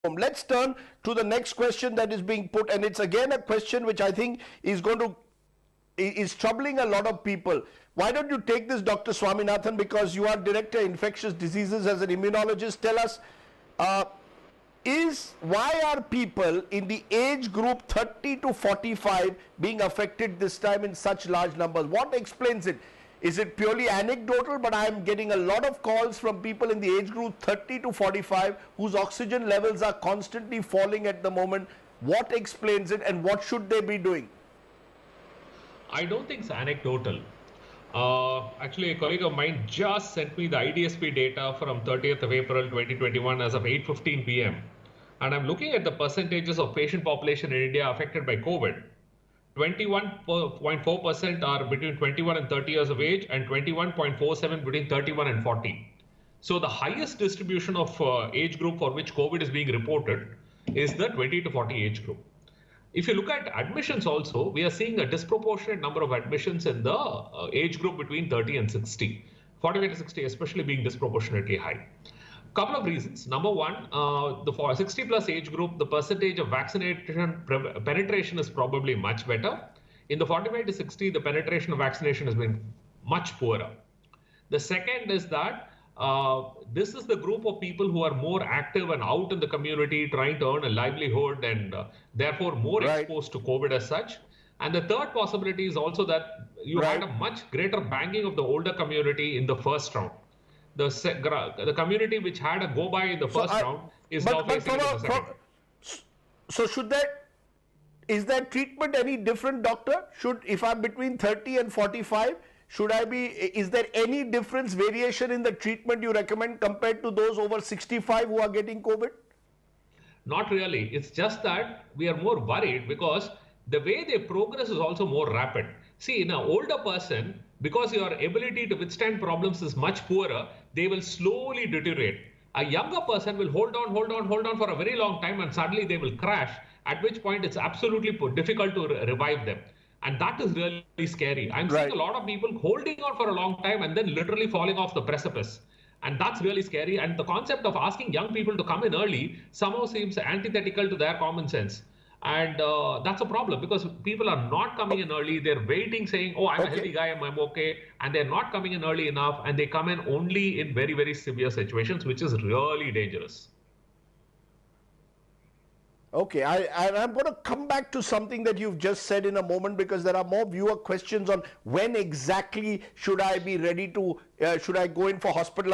Let's turn to the next question that is being put, and it's again a question which I think is troubling a lot of people. Why don't you take this, Dr. Swaminathan, because you are Director Infectious Diseases as an immunologist. Tell us, why are people in the age group 30 to 45 being affected this time in such large numbers? What explains it? Is it purely anecdotal? But I am getting a lot of calls from people in the age group 30 to 45 whose oxygen levels are constantly falling at the moment. What explains it, and what should they be doing? I don't think it's anecdotal. Actually, a colleague of mine just sent me the IDSP data from 30th of April 2021 as of 8:15 p.m. And I'm looking at the percentages of patient population in India affected by COVID. 21.4% are between 21 and 30 years of age, and 21.47 between 31 and 40. So the highest distribution of age group for which COVID is being reported is the 20 to 40 age group. If you look at admissions also, we are seeing a disproportionate number of admissions in the age group between 30 and 60. 45 to 60 especially being disproportionately high. Couple of reasons. Number one, for 60 plus age group, the percentage of vaccination penetration is probably much better. In the 45 to 60, the penetration of vaccination has been much poorer. The second is that this is the group of people who are more active and out in the community trying to earn a livelihood, and therefore more exposed to COVID as such. And the third possibility is also that you had a much greater banking of the older community in the first round. The community which had a go-by in the first round is now facing the second. So is that treatment any different, doctor? If I'm between 30 and 45, is there any difference, variation in the treatment you recommend compared to those over 65 who are getting COVID? Not really. It's just that we are more worried because the way they progress is also more rapid. See, in an older person, because your ability to withstand problems is much poorer, they will slowly deteriorate. A younger person will hold on for a very long time, and suddenly they will crash, at which point it's absolutely difficult to revive them. And that is really scary. I'm seeing a lot of people holding on for a long time and then literally falling off the precipice. And that's really scary. And the concept of asking young people to come in early somehow seems antithetical to their common sense. And that's a problem because people are not coming in early. They're waiting, saying, oh, I'm a healthy guy, I'm okay. And they're not coming in early enough. And they come in only in very, very severe situations, which is really dangerous. Okay, I'm going to come back to something that you've just said in a moment, because there are more viewer questions on when exactly should I be ready to, should I go in for hospitalization.